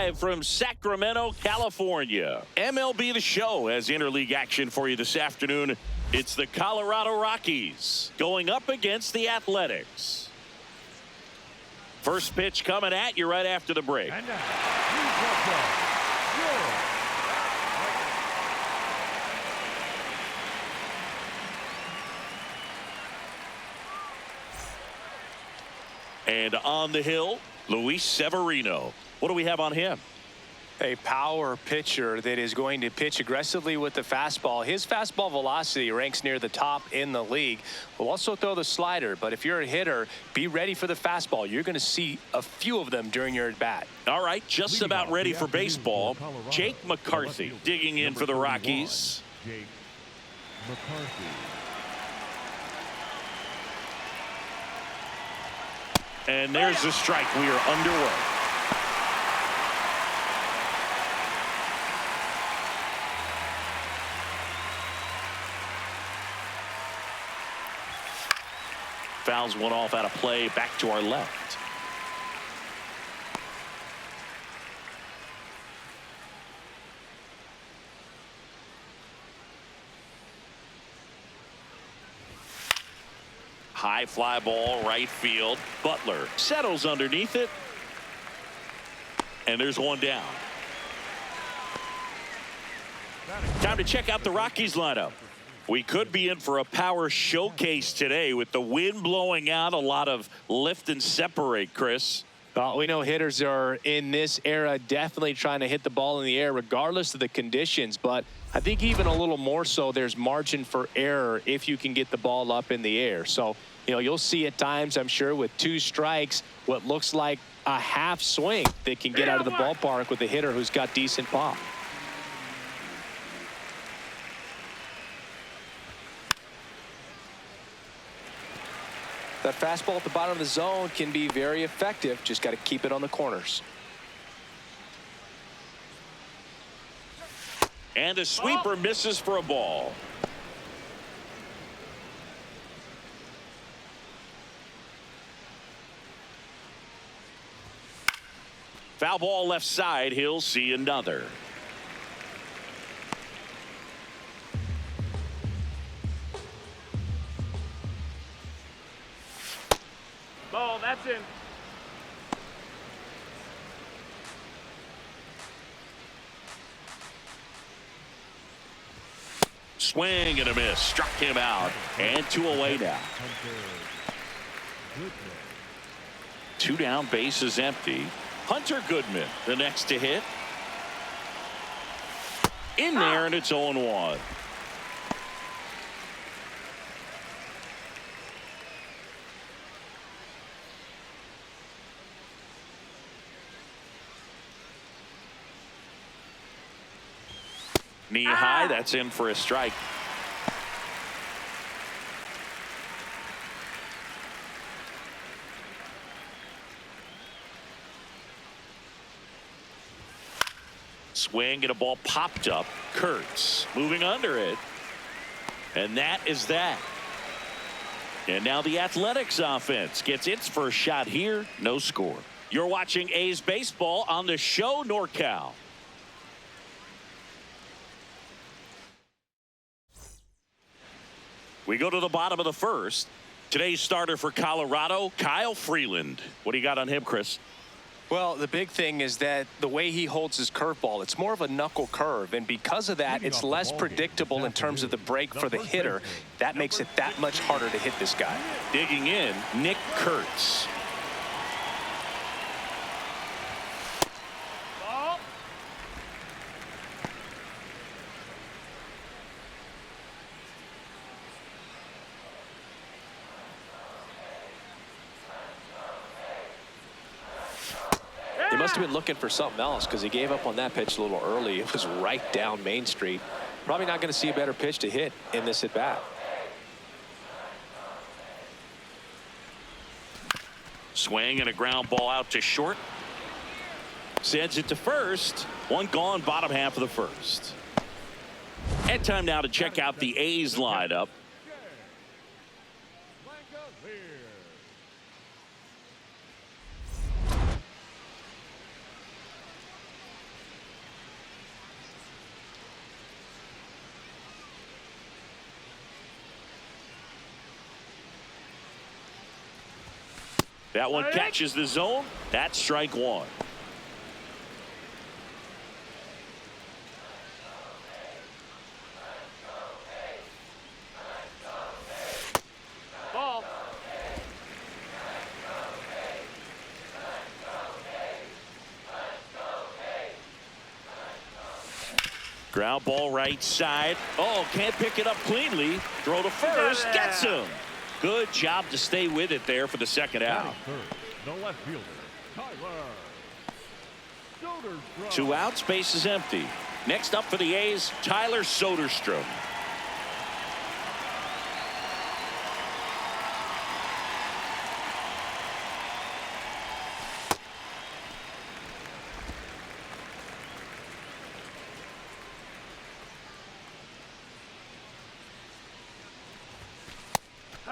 live from Sacramento, California. MLB The Show has interleague action for you this afternoon. It's the Colorado Rockies going up against the Athletics. First pitch coming at you right after the break. And now, please welcome And on the hill, Luis Severino. What do we have on him? A power pitcher that is going to pitch aggressively with the fastball. His fastball velocity ranks near the top in the league. Will also throw the slider, but if you're a hitter, be ready for the fastball. You're going to see a few of them during your at-bat. All right, just about ready for baseball. Jake McCarthy digging in for the Rockies. Jake McCarthy. And there's the strike. We are underway. Fouls one off out of play, back to our left. High fly ball, right field. Butler settles underneath it. And there's one down. Time to check out the Rockies lineup. We could be in for a power showcase today with the wind blowing out, a lot of lift and separate, Chris. We know hitters are in this era definitely trying to hit the ball in the air regardless of the conditions, but I think even a little more so there's margin for error if you can get the ball up in the air. So, you know, you'll see at times, I'm sure, with 2 strikes, what looks like a half swing that can get out of the ballpark with a hitter who's got decent pop. That fastball at the bottom of the zone can be very effective. Just got to keep it on the corners. And a sweeper misses for a ball. Foul ball left side. He'll see another. Ball, that's in. Swing and a miss. Struck him out. And 2 away now. 2 down, bases empty. Hunter Goodman, the next to hit. In there, and it's 0-1. Knee high, that's in for a strike. Swing and a ball popped up. Kurtz moving under it. And that is that. And now the Athletics offense gets its first shot here. No score. You're watching A's baseball on the show NorCal. We go to the bottom of the first. Today's starter for Colorado, Kyle Freeland. What do you got on him, Chris? Well, the big thing is that the way he holds his curveball, it's more of a knuckle curve, and because of that, it's less predictable in terms of the break for the hitter. That makes it that much harder to hit this guy. Digging in, Nick Kurtz. He must have been looking for something else because he gave up on that pitch a little early. It was right down Main Street. Probably not going to see a better pitch to hit in this at bat. Swing and a ground ball out to short. Sends it to first. One gone, bottom half of the first. And time now to check out the A's lineup. That one catches the zone. That's strike one. Ball. Ground ball right side. Oh, can't pick it up cleanly. Throw to first. Gets him. Good job to stay with it there for the second out. Third, the left fielder, Tyler. Soderstrom. 2 outs, base is empty. Next up for the A's, Tyler Soderstrom.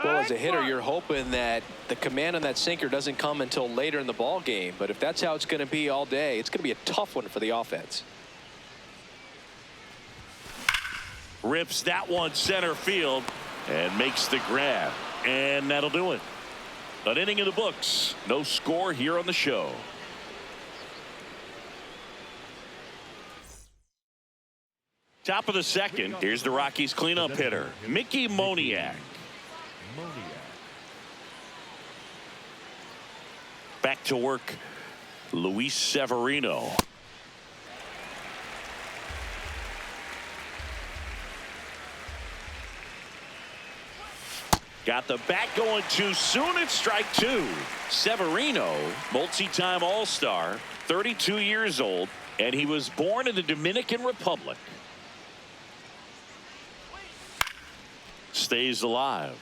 Well, as a hitter, you're hoping that the command on that sinker doesn't come until later in the ball game. But if that's how it's going to be all day, it's going to be a tough one for the offense. Rips that one center field and makes the grab. And that'll do it. An inning in the books. No score here on the show. Top of the second. Here's the Rockies cleanup hitter, Mickey Moniak. Back to work, Luis Severino. Got the bat going too soon. It's strike two. Severino, multi-time All-Star, 32 years old, and he was born in the Dominican Republic. Stays alive.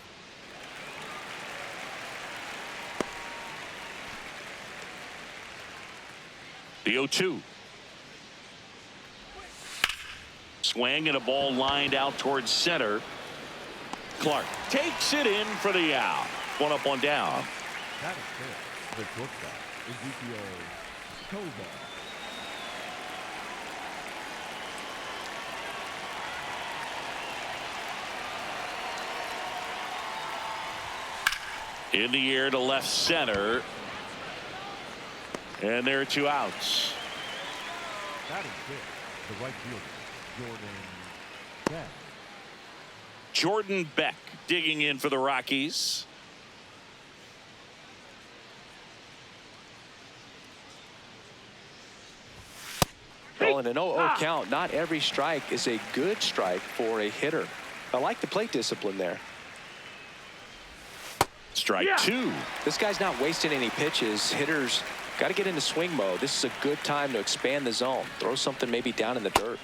The 0-2. Swing and a ball lined out towards center. Clark takes it in for the out. One up, one down. That is fair. The shortstop, Ezekiel Tovar. In the air to left center. And there are 2 outs. That is fair. The right fielder, Jordan Beck. Jordan Beck digging in for the Rockies. Well, in an 0-0 count, not every strike is a good strike for a hitter. I like the plate discipline there. Strike two. This guy's not wasting any pitches. Hitters got to get into swing mode. This is a good time to expand the zone. Throw something maybe down in the dirt.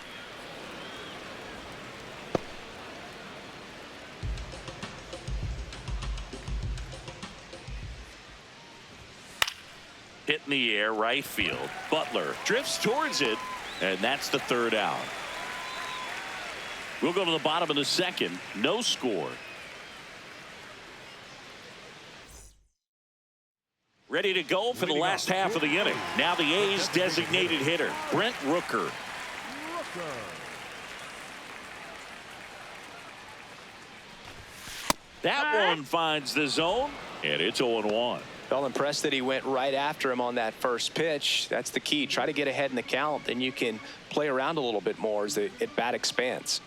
Hit in the air, right field. Butler drifts towards it, and that's the 3rd out. We'll go to the bottom of the second. No score. Ready to go for the last half of the inning. Now the A's designated hitter, Brent Rooker. That one finds the zone, and it's 0-1. Well, impressed that he went right after him on that first pitch. That's the key. Try to get ahead in the count, then you can play around a little bit more as the at-bat expands.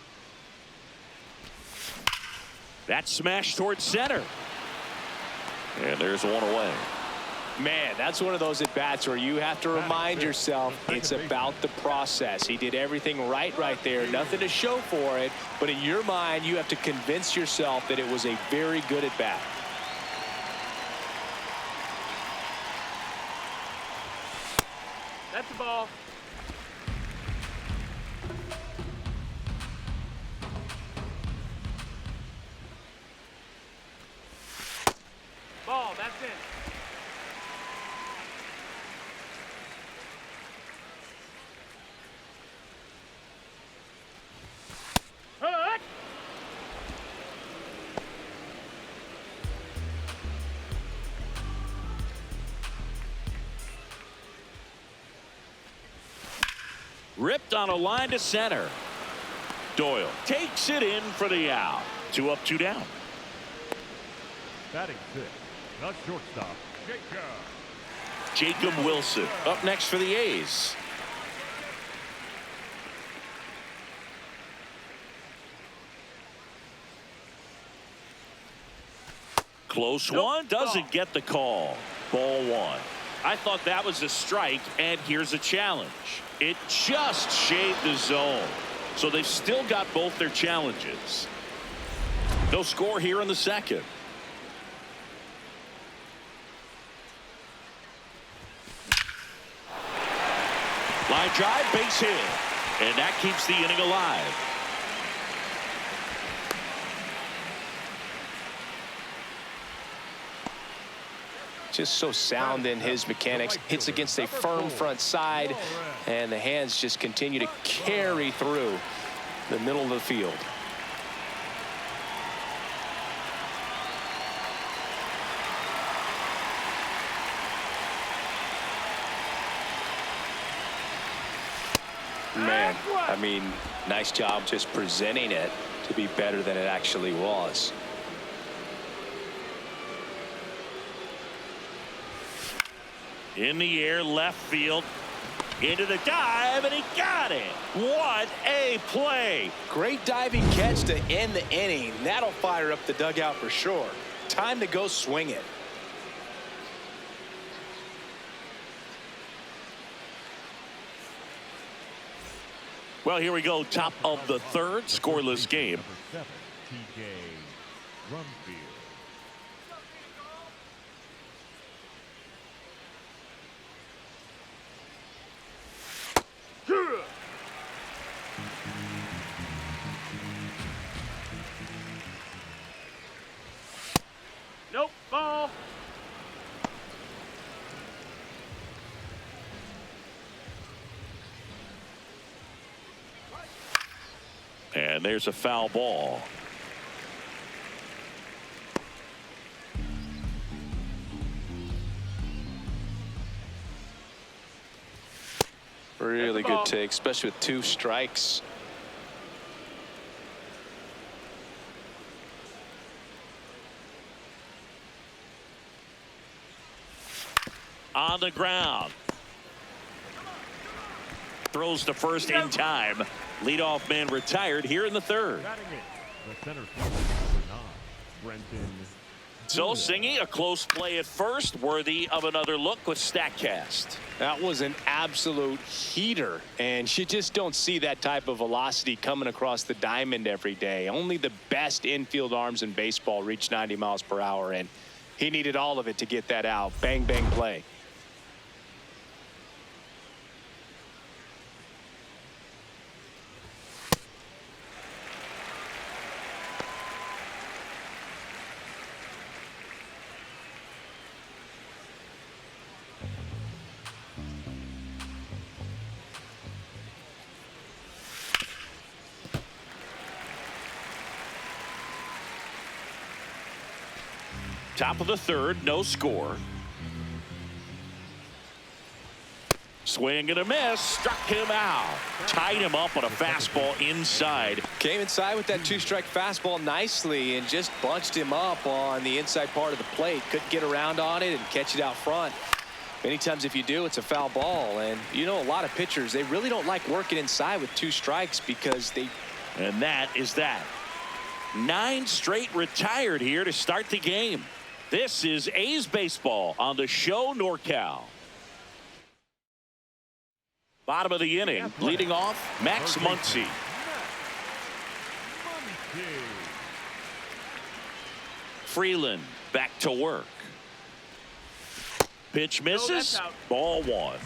That smash towards center. And there's one away. Man, that's one of those at-bats where you have to remind yourself it's about the process. He did everything right there. Nothing to show for it. But in your mind, you have to convince yourself that it was a very good at-bat. That's the ball. Ball, that's it. Hut! Ripped on a line to center. Doyle takes it in for the out. 2 up, 2 down. Batting 6, the shortstop, Jacob Wilson up next for the A's. Close one, doesn't get the call. Ball one. I thought that was a strike, and here's a challenge. It just shaved the zone. So they've still got both their challenges. No score here in the second. Line drive, base hit. And that keeps the inning alive. Just so sound in his mechanics. Hits against a firm front side, and the hands just continue to carry through the middle of the field. Man, I mean, nice job just presenting it to be better than it actually was. In the air, left field, into the dive, and he got it. What a play. Great diving catch to end the inning. That'll fire up the dugout for sure. Time to go swing it. Well, here we go. Top of the third, scoreless game. Number 7, TJ Rumfield. Nope, ball. And there's a foul ball. Really good take, especially with 2 strikes. On the ground. Throws to first in time. Leadoff man retired here in the third. Batting it, the center fielder, number 9, Brenton. So Singy, a close play at first, worthy of another look with StatCast. That was an absolute heater, and you just don't see that type of velocity coming across the diamond every day. Only the best infield arms in baseball reach 90 miles per hour, and he needed all of it to get that out. Bang, bang play. Top of the third, no score. Swing and a miss, struck him out. Tied him up on a fastball inside. Came inside with that 2-strike fastball nicely and just bunched him up on the inside part of the plate. Couldn't get around on it and catch it out front. Many times if you do, it's a foul ball. And you know, a lot of pitchers, they really don't like working inside with 2 strikes because they... And that is that. 9 straight retired here to start the game. This is A's baseball on the show NorCal. Bottom of the inning, leading off, Max Muncy. Freeland back to work. Pitch misses. Ball 1.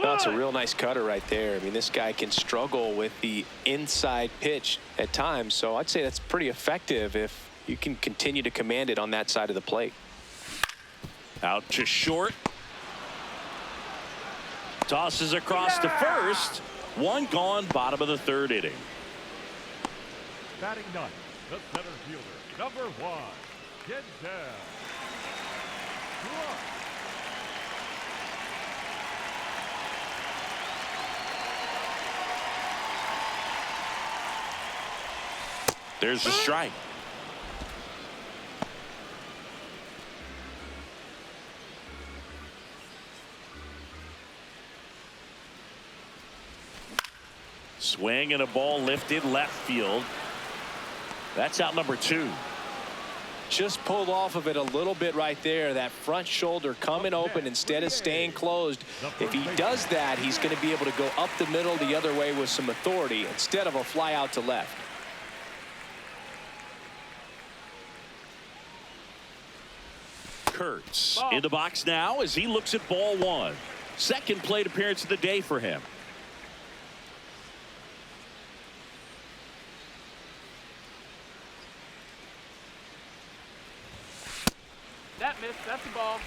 That's a real nice cutter right there. I mean, this guy can struggle with the inside pitch at times, so I'd say that's pretty effective if you can continue to command it on that side of the plate. Out to short. Tosses across to first. 1 gone, bottom of the third inning. Batting ninth, the center fielder, number 1, Denzel. There's the strike. Swing and a ball lifted left field. That's out number 2. Just pulled off of it a little bit right there. That front shoulder coming open instead of staying closed. If he does that, he's going to be able to go up the middle the other way with some authority instead of a fly out to left. Kurtz in the box now as he looks at ball 1. Second plate appearance of the day for him. That missed. That's the ball.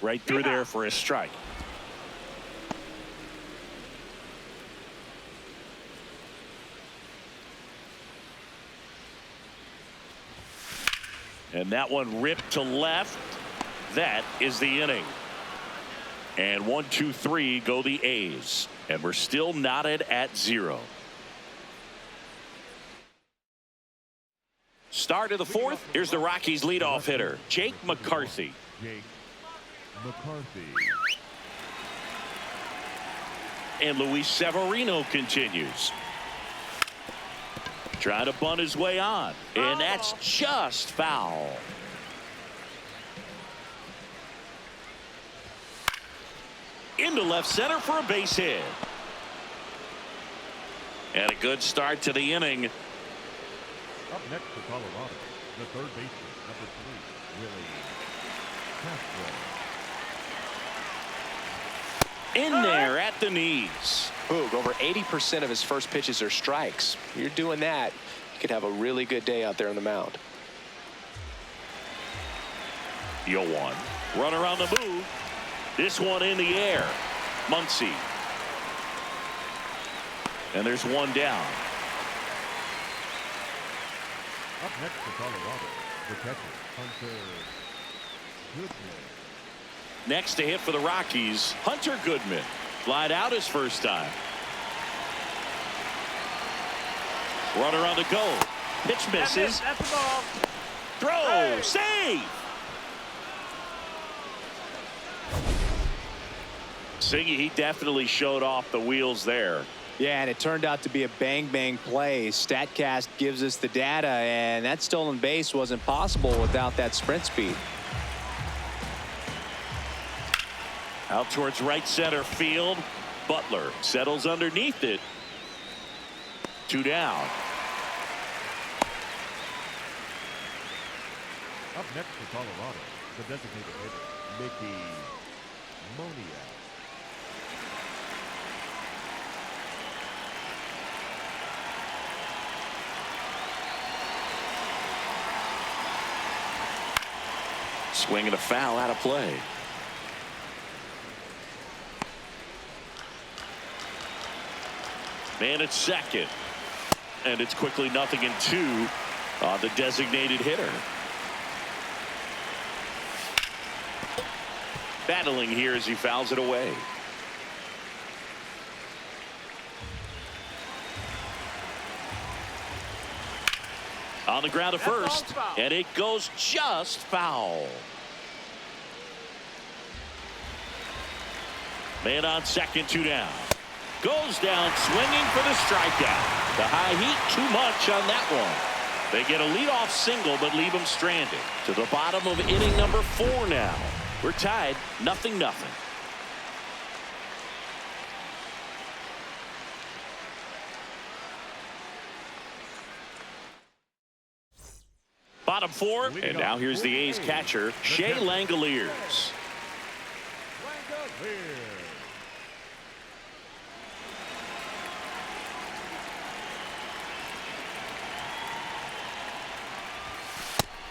Right through there for a strike. And that one ripped to left. That is the inning. And 1, 2, 3 go the A's. And we're still knotted at 0. Start of the 4th. Here's the Rockies leadoff hitter, Jake McCarthy. Jake McCarthy. And Luis Severino continues. Trying to bunt his way on. And that's just foul. Into left center for a base hit. And a good start to the inning. Up next for Colorado, the third baseman, number 3, Willie Castro. In there at the knees. Boog, over 80% of his first pitches are strikes. You're doing that, you could have a really good day out there on the mound. 0-1. Runner on the move. This one in the air. Muncy. And there's one down. Up next for Colorado, the catcher, Hunter Goodman. Next to hit for the Rockies, Hunter Goodman. Flied out his first time. Runner on the go. Pitch misses. That's the ball. Throw. Hey. Save. Siggy, he definitely showed off the wheels there. Yeah, and it turned out to be a bang-bang play. StatCast gives us the data, and that stolen base wasn't possible without that sprint speed. Out towards right center field. Butler settles underneath it. 2 down. Up next for Colorado, the designated hitter, Mickey Moniak. Swing and a foul out of play. Man at second. And it's quickly 0-2 on the designated hitter. Battling here as he fouls it away. On the ground at first, and it goes just foul. Man on second, 2 down. Goes down swinging for the strikeout. The high heat, too much on that one. They get a leadoff single, but leave him stranded. To the bottom of inning number 4 now. We're tied, 0-0. Bottom 4, and now here's the A's catcher, Shea Langoliers.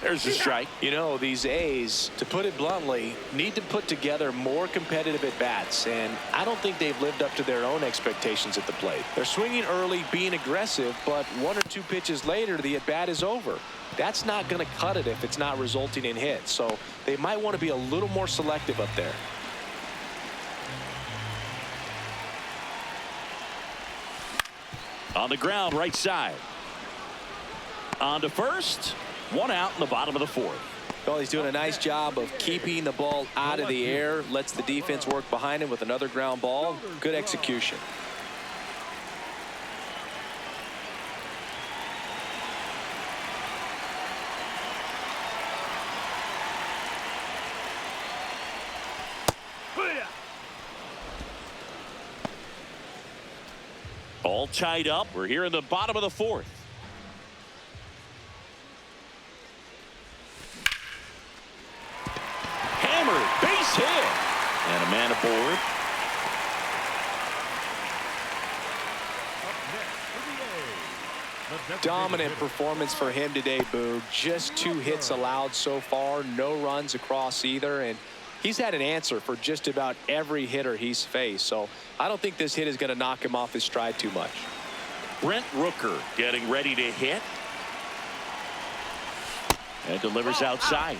There's the strike. You know, these A's, to put it bluntly, need to put together more competitive at-bats, and I don't think they've lived up to their own expectations at the plate. They're swinging early, being aggressive, but 1 or 2 pitches later, the at-bat is over. That's not going to cut it if it's not resulting in hits, so they might want to be a little more selective up there. On the ground, right side. On to first. One out in the bottom of the fourth. Well, he's doing a nice job of keeping the ball out of the air. Lets the defense work behind him with another ground ball. Good execution. All tied up. We're here in the bottom of the fourth. Hammered, base hit. And a man aboard. Dominant performance for him today, Boog. Just 2 hits allowed so far. No runs across either. And he's had an answer for just about every hitter he's faced. So I don't think this hit is going to knock him off his stride too much. Brent Rooker getting ready to hit. And delivers outside.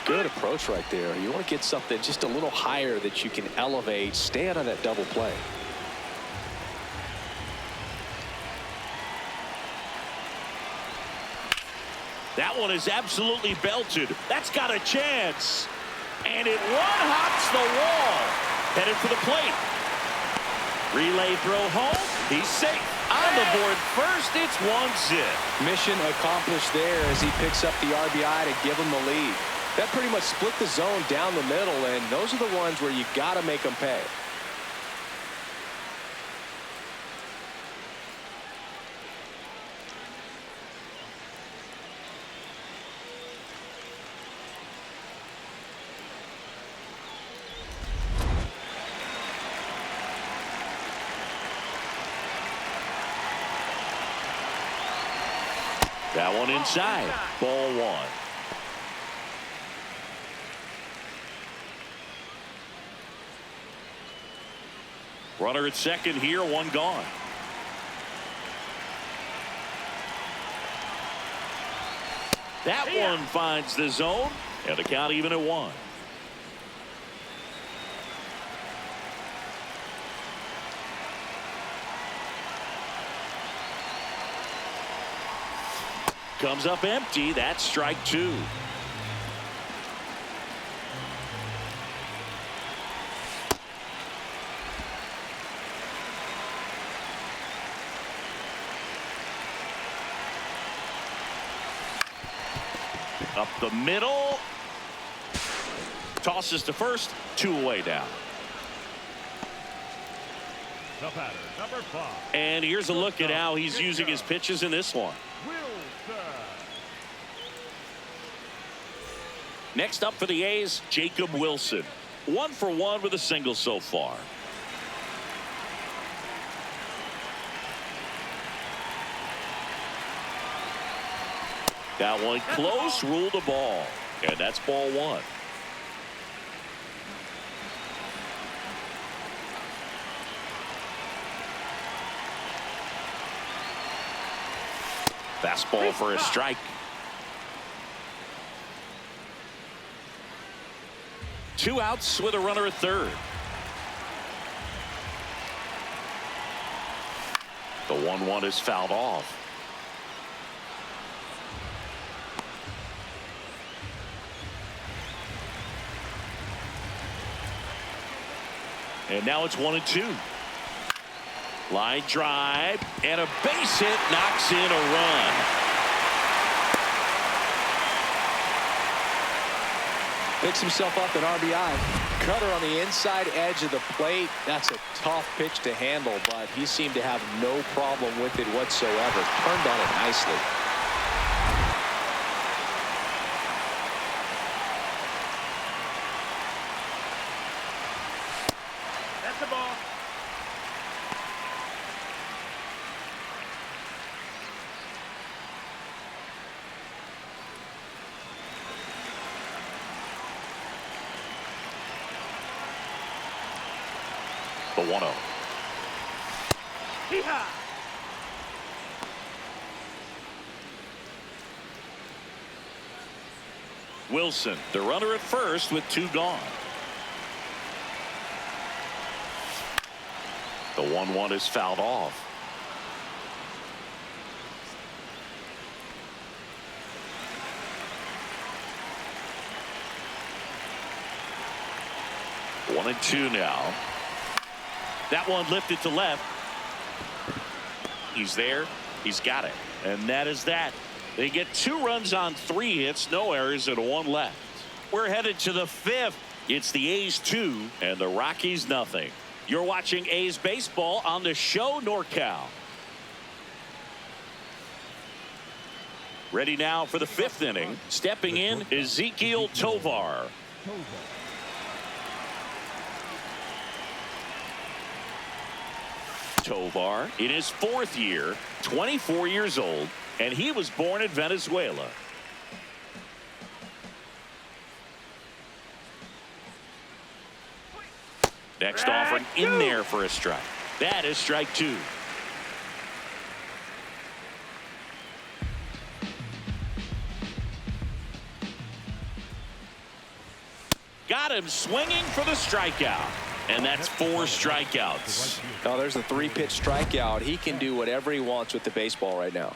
Good approach right there. You want to get something just a little higher that you can elevate. Stay out of that double play. That one is absolutely belted. That's got a chance. And it one-hops the wall. Headed for the plate. Relay throw home. He's safe. On the board first, it's 1-zip. Mission accomplished there as he picks up the RBI to give him the lead. That pretty much split the zone down the middle, and those are the ones where you got to make them pay. That one inside. Ball 1. Runner at second here, one gone. That one finds the zone, and the count even at 1. Comes up empty. That's strike 2. Up the middle. Tosses to first. 2 away now. The batter, number 5. And here's a look at how he's using his pitches in this one. Next up for the A's, Jacob Wilson. 1 for 1 with a single so far. That one close, ruled a ball. And that's ball 1. Fastball for a strike. 2 outs with a runner at third. The 1-1 is fouled off. And now it's 1-2. Line drive and a base hit knocks in a run. Picks himself up an RBI. Cutter on the inside edge of the plate. That's a tough pitch to handle, but he seemed to have no problem with it whatsoever. Turned on it nicely. That's the ball. The 1-0. Hee-haw. Wilson, the runner at first with 2 gone. The 1-1 is fouled off. One and 2 now. That one lifted to left. He's there. He's got it. And that is that. They get 2 runs on 3 hits, no errors, and 1 left. We're headed to the 5th. It's the A's 2 and the Rockies nothing. You're watching A's baseball on the show NorCal. Ready now for the 5th inning. Stepping in, Ezequiel Tovar. Tovar in his 4th year, 24 years old, and he was born in Venezuela. Next offering in there for a strike. That is strike 2. Got him swinging for the strikeout. And that's 4 strikeouts. Oh, there's a 3-pitch strikeout. He can do whatever he wants with the baseball right now.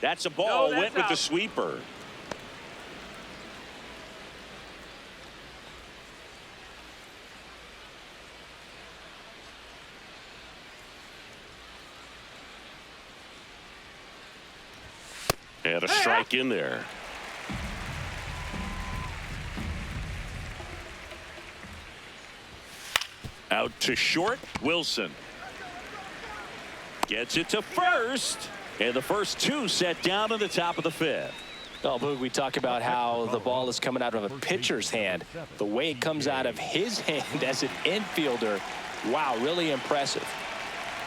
That's a ball. No, that's went with out. the sweeper. And a strike in there. Out to short. Wilson gets it to first. And the first 2 set down in the top of the 5th. Oh, Boog, we talk about how the ball is coming out of a pitcher's hand. The way it comes out of his hand as an infielder, wow, really impressive.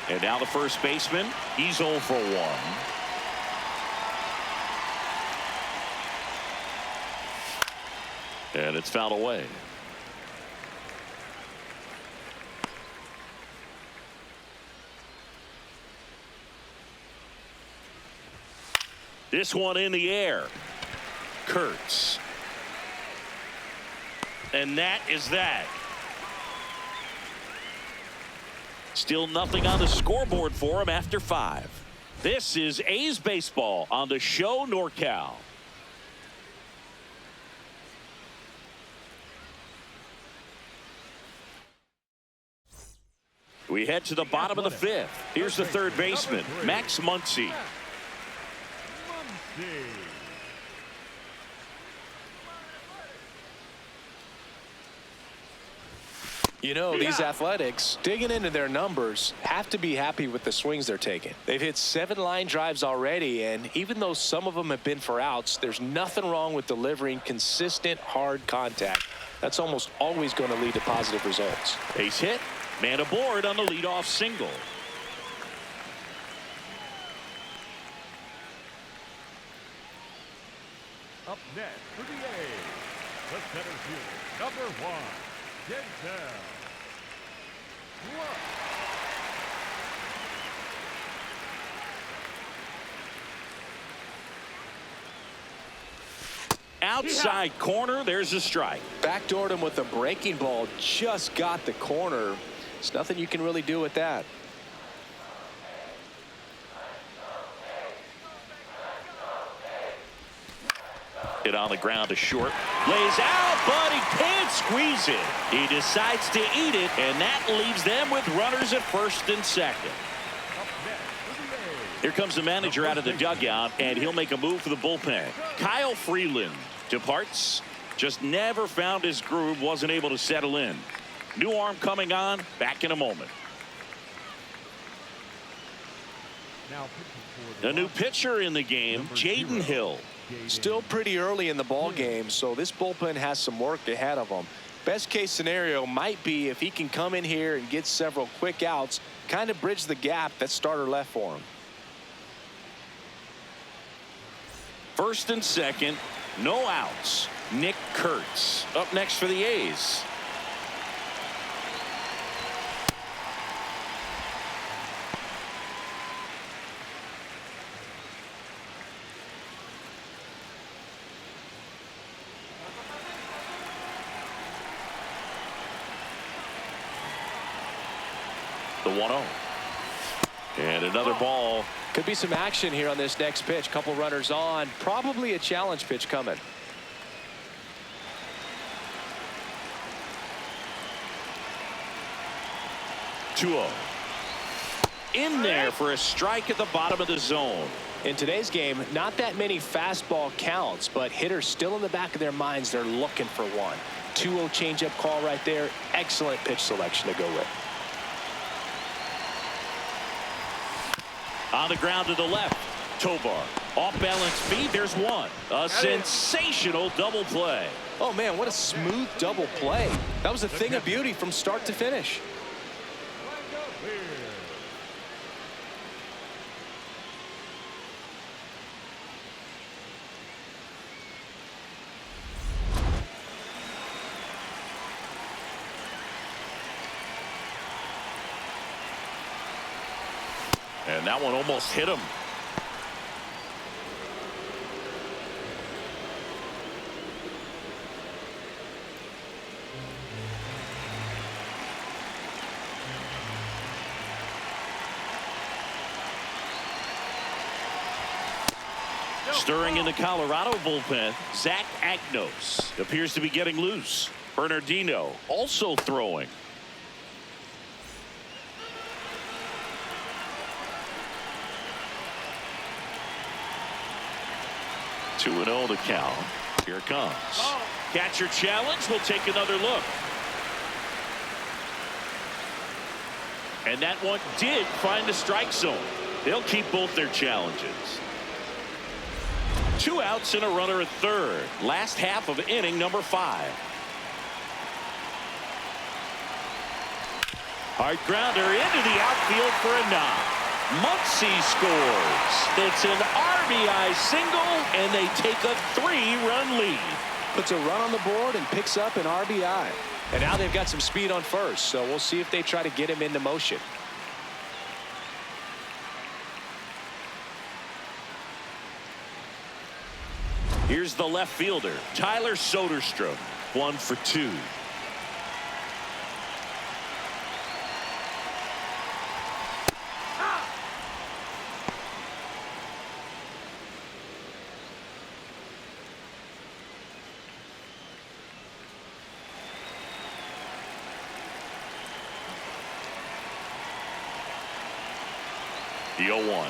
And now the first baseman, he's 0 for 1. And it's fouled away. This one in the air. Kurtz. And that is that. Still nothing on the scoreboard for him after 5. This is A's baseball on the show NorCal. We head to the bottom of the 5th. Here's the 3rd baseman, Max Muncy. You know, these Athletics, digging into their numbers, have to be happy with the swings they're taking. They've hit 7 line drives already, and even though some of them have been for outs, there's nothing wrong with delivering consistent, hard contact. That's almost always going to lead to positive results. Base hit, man aboard on the leadoff single. Up next for the A's, the center fielder, number 1, Denzel. Outside corner, there's a strike. Backdoored him with a breaking ball, just got the corner. There's nothing you can really do with that. Hit on the ground to short. Lays out, but he can't squeeze it. He decides to eat it, and that leaves them with runners at first and second. Here comes the manager out of the dugout, and he'll make a move for the bullpen. Kyle Freeland departs. Just never found his groove, wasn't able to settle in. New arm coming on, back in a moment. A new pitcher in the game, Jaden Hill. Still pretty early in the ball game, so this bullpen has some work ahead of them. Best case scenario might be if he can come in here and get several quick outs, kind of bridge the gap that starter left for him. First and second, no outs. Nick Kurtz up next for the A's. The 1-0. And another ball. Could be some action here on this next pitch. Couple runners on. Probably a challenge pitch coming. In there for a strike at the bottom of the zone. In today's game, not that many fastball counts, but hitters still in the back of their minds, they're looking for one. 2-0 changeup call right there. Excellent pitch selection to go with. On the ground to the left. Tovar. Off balance feed. There's one. A sensational double play. Oh, man, what a smooth double play. That was a thing of beauty from start to finish. And that one almost hit him. Stirring in the Colorado bullpen, Zach Agnos appears to be getting loose. Bernardino also throwing. 2-0 to count. Here it comes. Catcher challenge. We'll take another look. And that one did find the strike zone. They'll keep both their challenges. 2 outs and a runner at third. Last half of inning number 5. Hard grounder into the outfield for a knock. Muncy scores. It's an RBI single, and they take a 3-run lead. Puts a run on the board and picks up an RBI. And now they've got some speed on first, so we'll see if they try to get him into motion. Here's the left fielder, Tyler Soderstrom, 1 for 2. The 0-1.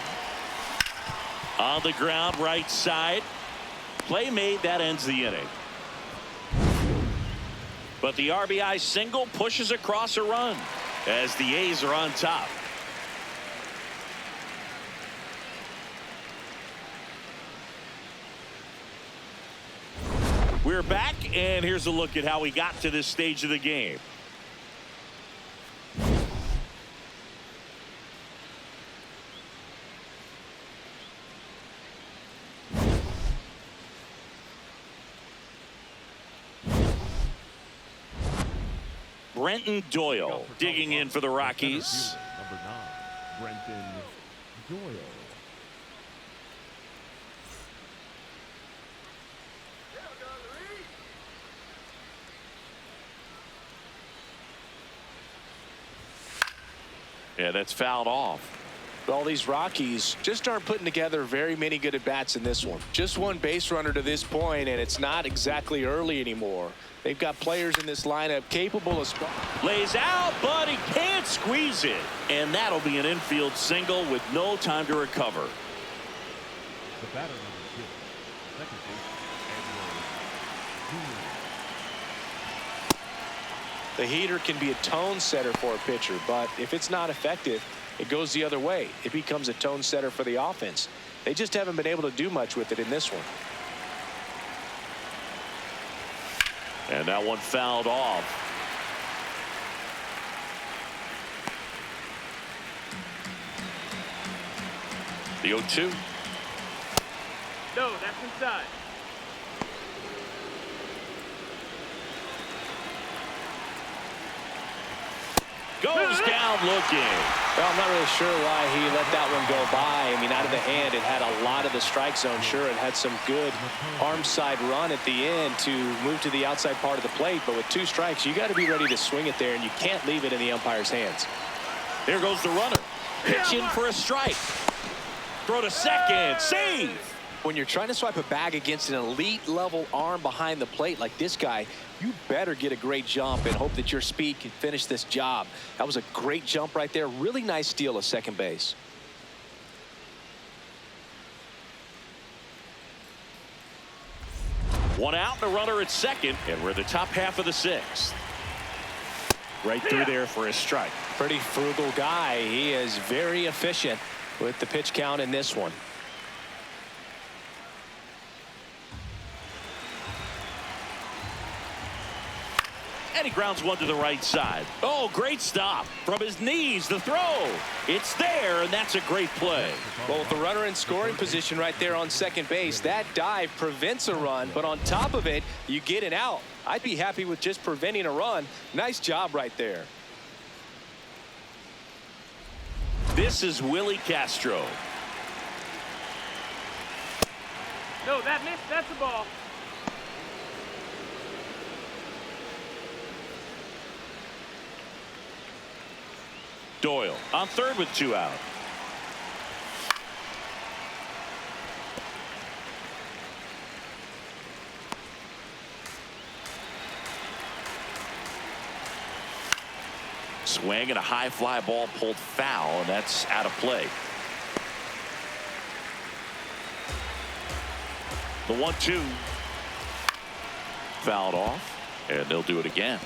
On the ground, right side. Play made. That ends the inning. But the RBI single pushes across a run as the A's are on top. We're back, and here's a look at how we got to this stage of the game. Brenton Doyle digging in for the Rockies. Number 9, Brenton Doyle. Yeah, that's fouled off. All these Rockies just aren't putting together very many good at-bats in this one. Just one base runner to this point, and it's not exactly early anymore. They've got players in this lineup capable of lays out, but he can't squeeze it. And that'll be an infield single with no time to recover. The batter number 2, second baseman, The heater can be a tone setter for a pitcher, but if it's not effective, it goes the other way. It becomes a tone setter for the offense. They just haven't been able to do much with it in this one. And that one fouled off. The 0-2. No, that's inside. Goes down looking. Well, I'm not really sure why he let that one go by. I mean, out of the hand, it had a lot of the strike zone. Sure, it had some good arm side run at the end to move to the outside part of the plate. But with 2 strikes, you got to be ready to swing it there, and you can't leave it in the umpire's hands. There goes the runner. Pitch in for a strike. Throw to second. Save. When you're trying to swipe a bag against an elite level arm behind the plate like this guy, you better get a great jump and hope that your speed can finish this job. That was a great jump right there. Really nice steal of second base. One out and a runner at second, and we're in the top half of the 6th. Right through there for a strike. Pretty frugal guy. He is very efficient with the pitch count in this one. And he grounds one to the right side. Oh, great stop. From his knees, the throw. It's there, and that's a great play. Well, with the runner in scoring position right there on second base, that dive prevents a run, but on top of it, you get an out. I'd be happy with just preventing a run. Nice job right there. This is Willie Castro. No, that missed. That's a ball. Doyle on third with 2 out. Swing and a high fly ball pulled foul, and that's out of play. The 1-2 fouled off, and they'll do it again.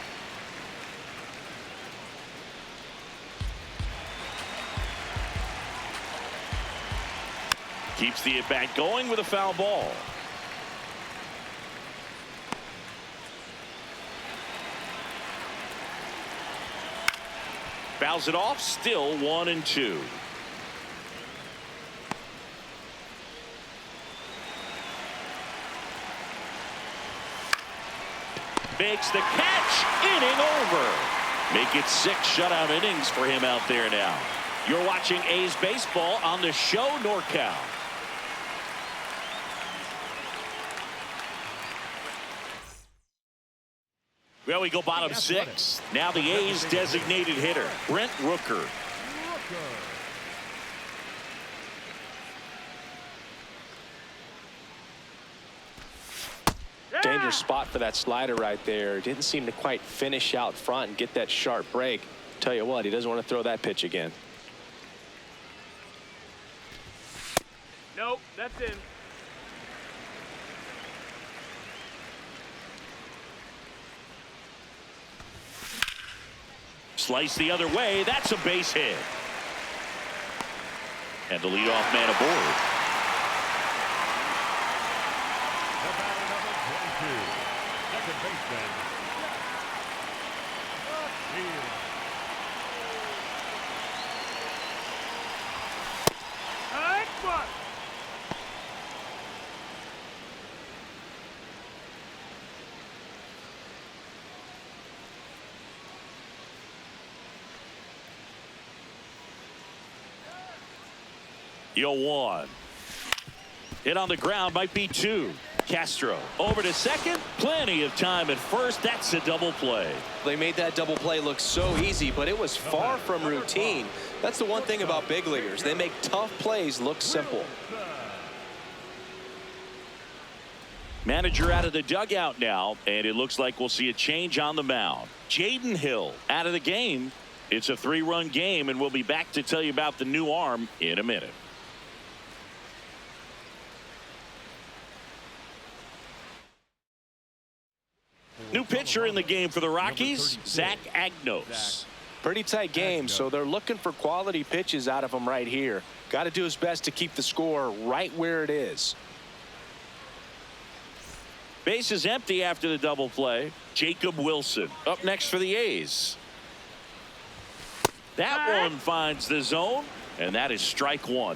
Keeps the at-bat going with a foul ball. Fouls it off, still 1-2. Makes the catch, inning over. Make it 6 shutout innings for him out there now. You're watching A's baseball on the show NorCal. Well, we go bottom 6. Now the A's designated hitter, Brent Rooker. Dangerous spot for that slider right there. Didn't seem to quite finish out front and get that sharp break. Tell you what, he doesn't want to throw that pitch again. Nope, that's in. Slice the other way. That's a base hit. And the leadoff man aboard. The batter number 22, second baseman, Rockies. Excellent. Yo, 1. Hit on the ground, might be 2. Castro over to second. Plenty of time at first. That's a double play. They made that double play look so easy, but it was far from routine. That's the one thing about big leaguers. They make tough plays look simple. Manager out of the dugout now, and it looks like we'll see a change on the mound. Jaden Hill out of the game. It's a 3-run game, and we'll be back to tell you about the new arm in a minute. New pitcher in the game for the Rockies, Zach Agnos. Pretty tight game, so they're looking for quality pitches out of him right here. Got to do his best to keep the score right where it is. Base is empty after the double play. Jacob Wilson up next for the A's. That one finds the zone, and that is strike 1.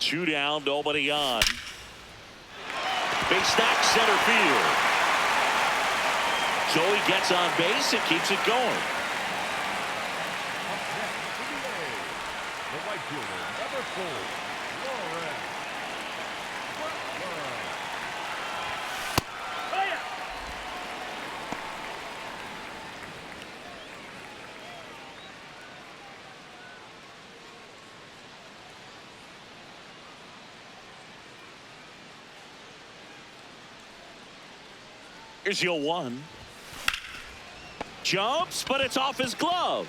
2 down, nobody on. Big stack center field. Joey gets on base and keeps it going. The right fielder, number 4, Lawrence. Fire! Here's your 1. Jumps, but it's off his glove.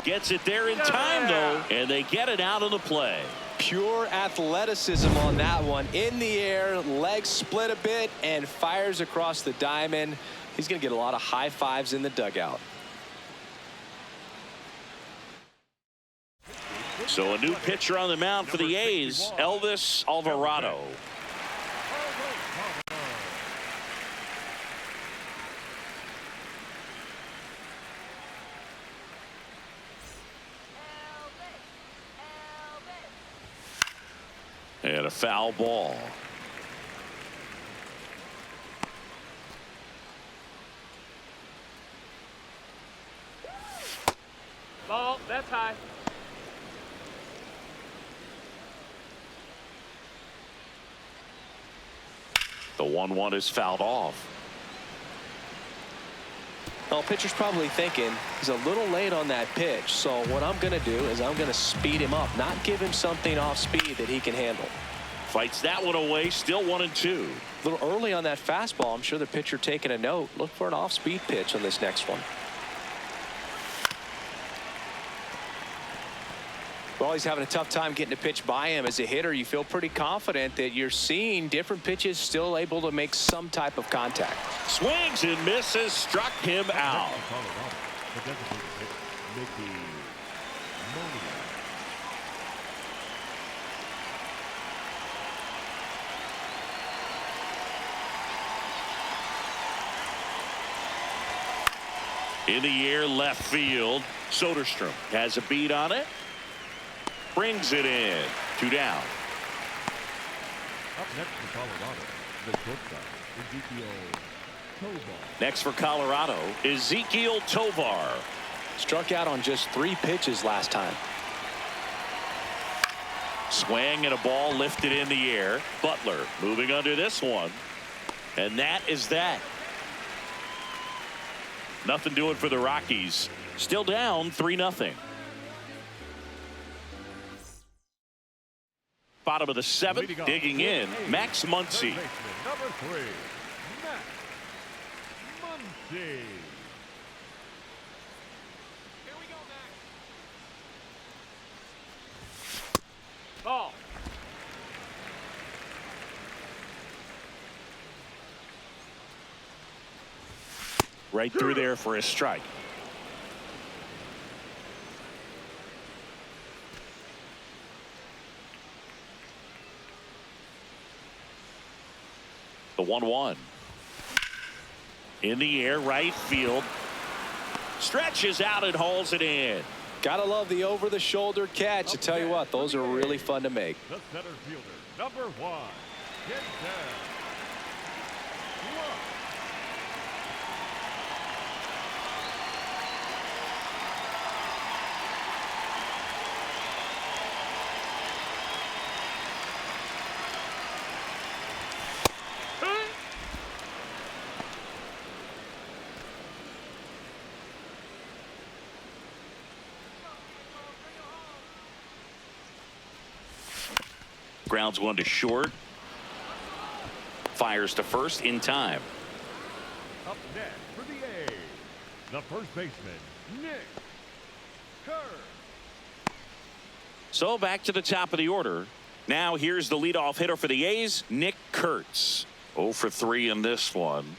Gets it there in time, though, and they get it out of the play. Pure athleticism on that one. In the air, legs split a bit, and fires across the diamond. He's going to get a lot of high fives in the dugout. So a new pitcher on the mound for the A's, Elvis Alvarado. And a foul ball. Ball, that's high. The 1-1 is fouled off. Well, pitcher's probably thinking he's a little late on that pitch, so what I'm going to do is I'm going to speed him up, not give him something off speed that he can handle. Fights that one away, still 1-2. A little early on that fastball. I'm sure the pitcher taking a note. Look for an off-speed pitch on this next one. Well, he's having a tough time getting a pitch by him. As a hitter, you feel pretty confident that you're seeing different pitches still able to make some type of contact. Swings and misses, struck him out. Colorado, the designated hitter, Mickey Monier. In the air, left field. Soderstrom has a beat on it. Brings it in. 2 down. Up next for Colorado, the shortstop, Ezekiel Tovar. Next for Colorado, Ezekiel Tovar. Struck out on just 3 pitches last time. Swing and a ball lifted in the air. Butler moving under this one. And that is that. Nothing doing for the Rockies. Still down 3-0. Bottom of the 7th, digging in, Max Muncy. Number 3, Max Muncy. Here we go, Max. Ball. Right through there for a strike. The 1-1. In the air, right field. Stretches out and hauls it in. Gotta love the over-the-shoulder catch. I tell you what, those are really fun to make. The center fielder, number 1, get down. Grounds one to short. Fires to first in time. Up next for the A's, the first baseman, Nick Kerr. So back to the top of the order. Now here's the leadoff hitter for the A's, Nick Kurtz. 0 for 3 in this one.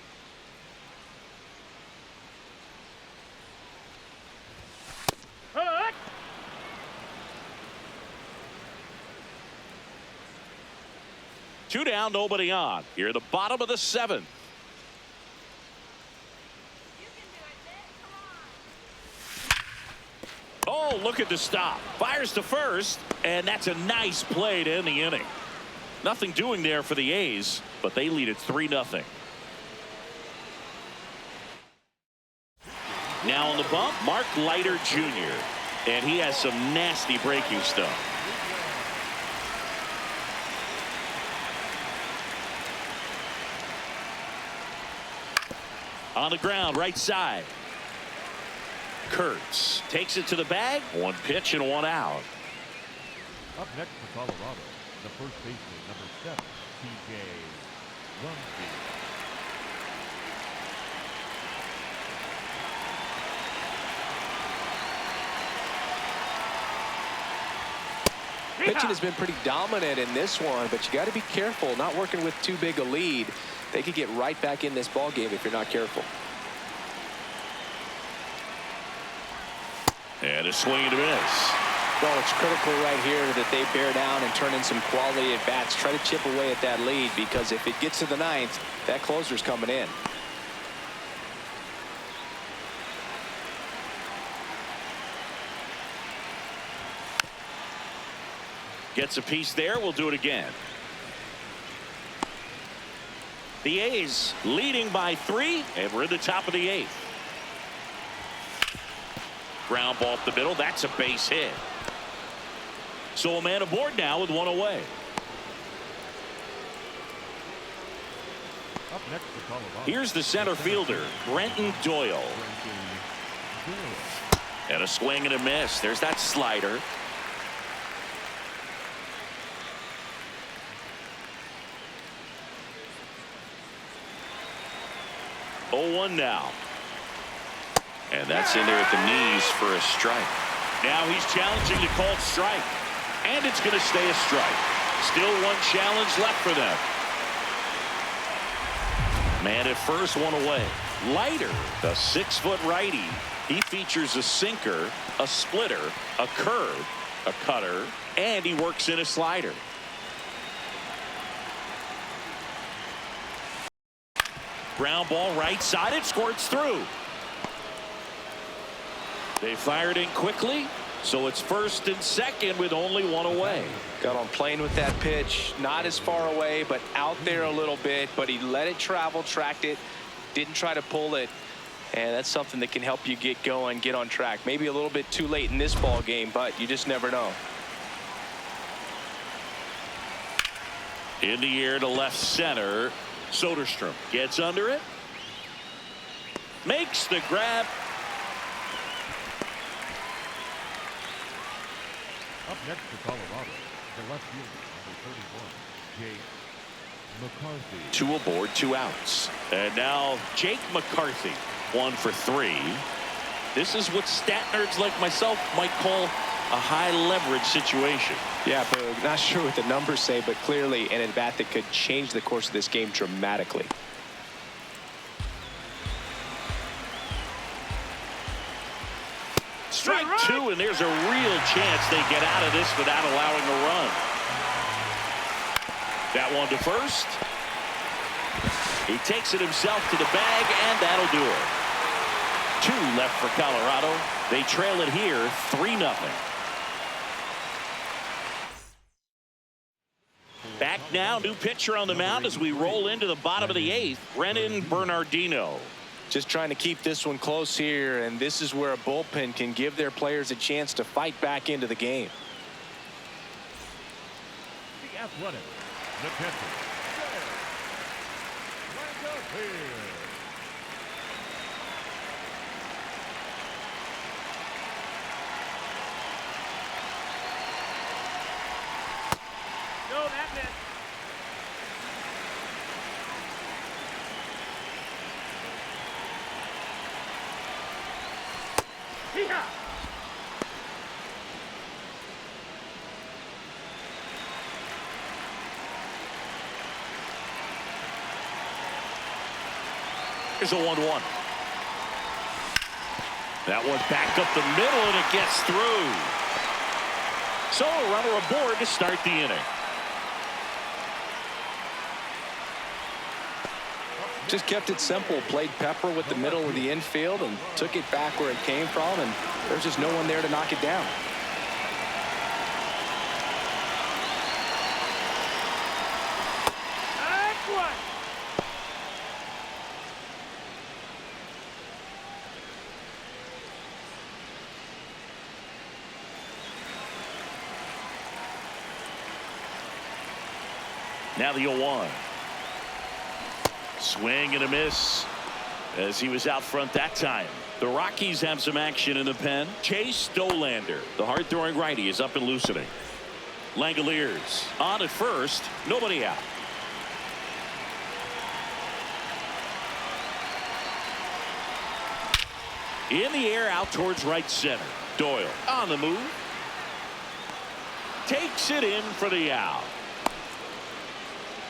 Hut! Two down, nobody on. Here at the bottom of the 7th. Oh, Oh, look at the stop. Fires to first, and that's a nice play to end the inning. Nothing doing there for the A's, but they lead it 3-0. Now on the bump, Mark Leiter Jr., and he has some nasty breaking stuff. On the ground, right side. Kurtz takes it to the bag. One pitch and one out. Up next for Colorado, the first baseman, number 7, TJ Rumsey. Pitching has been pretty dominant in this one, but you got to be careful, not working with too big a lead. They could get right back in this ball game if you're not careful. And a swing and a miss. Well, it's critical right here that they bear down and turn in some quality at bats. Try to chip away at that lead, because if it gets to the 9th, that closer's coming in. Gets a piece there. We'll do it again. The A's leading by 3, and we're in the top of the 8th. Ground ball up the middle. That's a base hit. So a man aboard now with one away. Up next for Colorado. Here's the center fielder, Brenton Doyle. And a swing and a miss. There's that slider. Oh, 1 now. And that's in there at the knees for a strike. Now he's challenging the called strike. And it's going to stay a strike. Still one challenge left for them. Man at first, one away. Leiter, the 6-foot righty. He features a sinker, a splitter, a curve, a cutter, and he works in a slider. Ground ball right side. It squirts through. They fired in quickly, so it's first and second with only one away. Got on playing with that pitch, not as far away, but out there a little bit, but he let it travel, tracked it, didn't try to pull it, and that's something that can help you get going, get on track. Maybe a little bit too late in this ball game, but you just never know. In the air to left center, Soderstrom gets under it, makes the grab. Up next for Colorado, the left fielder, number 31, Jake McCarthy. 2 aboard, 2 outs. And now Jake McCarthy, 1 for 3. This is what stat nerds like myself might call a high leverage situation. Yeah, but not sure what the numbers say, but clearly an at-bat that could change the course of this game dramatically. Strike 2, and there's a real chance they get out of this without allowing a run. That one to first. He takes it himself to the bag, and that'll do it. 2 left for Colorado. They trail it here 3-0. Back now, new pitcher on the mound as we roll into the bottom of the 8th, Brennan Bernardino. Just trying to keep this one close here, and this is where a bullpen can give their players a chance to fight back into the game. The Athletic, the catcher, No, that missed. Hee-haw! Here's a 1-1. That one back up the middle, and it gets through. So a runner aboard to start the inning. Just kept it simple, played pepper with the middle of the infield and took it back where it came from, and there's just no one there to knock it down. Now the 0-1. Swing and a miss as he was out front that time. The Rockies have some action in the pen. Chase Stolander, the hard-throwing righty, is up and loosening. Langoliers on at first, nobody out. In the air out towards right center. Doyle on the move. Takes it in for the out.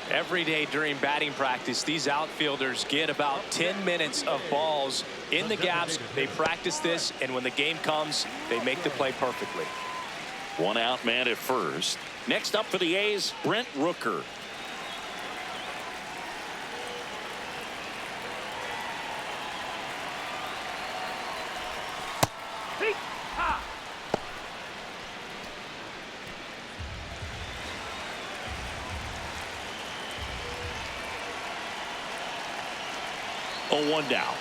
Every day during batting practice, these outfielders get about 10 minutes of balls in the gaps. They practice this, and when the game comes, they make the play perfectly. One out man at first. Next up for the A's, Brent Rooker. One down.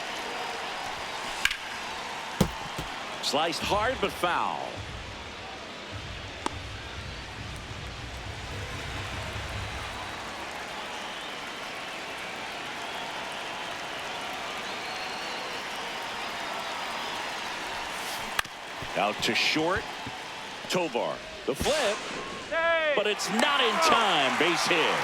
Sliced hard but foul. Out to short. Tovar. The flip. But it's not in time. Base hit.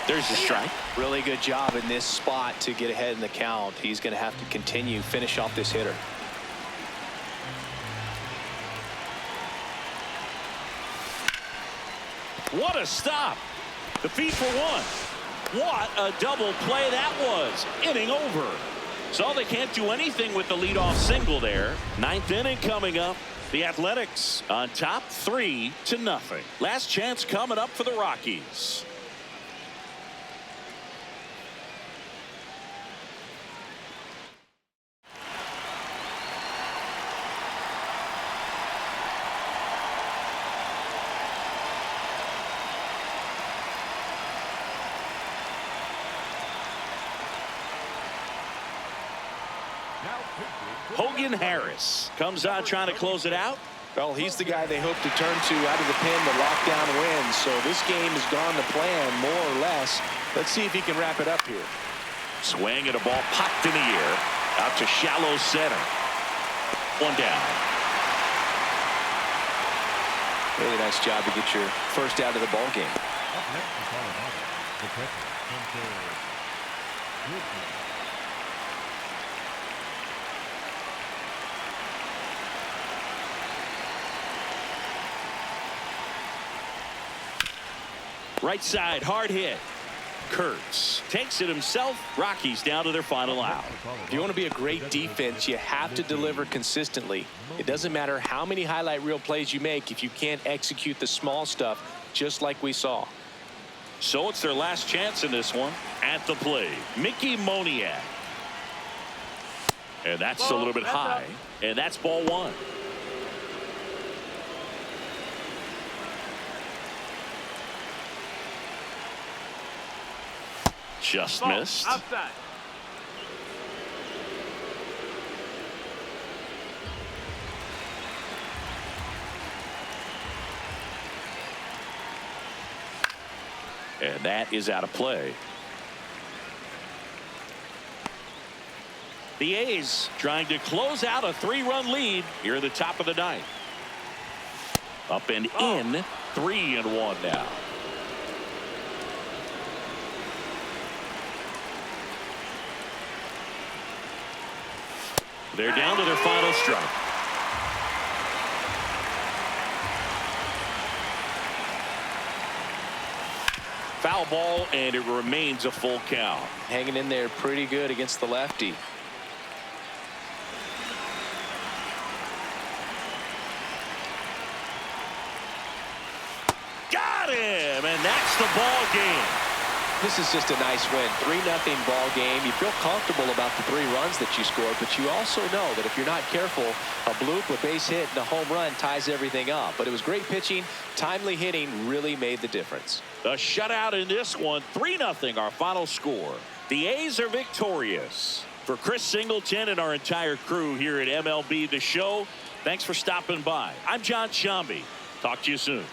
There's the strike. Really good job in this spot to get ahead in the count. He's going to have to continue finish off this hitter. What a stop. The feed for one. What a double play that was. Inning over. So they can't do anything with the leadoff single there. Ninth inning coming up. The Athletics on top 3-0. Last chance coming up for the Rockies. Hogan Harris comes on trying to close it out. Well, he's the guy they hope to turn to out of the pen to lock down wins. So this game has gone to plan more or less. Let's see if he can wrap it up here. Swing and a ball popped in the air out to shallow center. One down. Really nice job to get your first out of the ball game. Right side, hard hit. Kurtz takes it himself. Rockies down to their final out. If you want to be a great defense, you have to deliver consistently. It doesn't matter how many highlight reel plays you make if you can't execute the small stuff, just like we saw. So it's their last chance in this one. At the plate, Mickey Moniak. And that's a little bit high. And that's ball one. Just missed. Outside. And that is out of play. The A's trying to close out a 3-run lead here at the top of the ninth. Up and in, 3-1 now. They're down to their final strike. foul ball, and it remains a full count. Hanging in there pretty good against the lefty. Got him, and that's the ball game. This is just a nice win. 3-0 ball game. You feel comfortable about the 3 runs that you scored, but you also know that if you're not careful, a bloop, a base hit, and a home run ties everything up. But it was great pitching. Timely hitting really made the difference. A shutout in this one. 3-0 our final score. The A's are victorious. For Chris Singleton and our entire crew here at MLB The Show, thanks for stopping by. I'm John Shambi. Talk to you soon.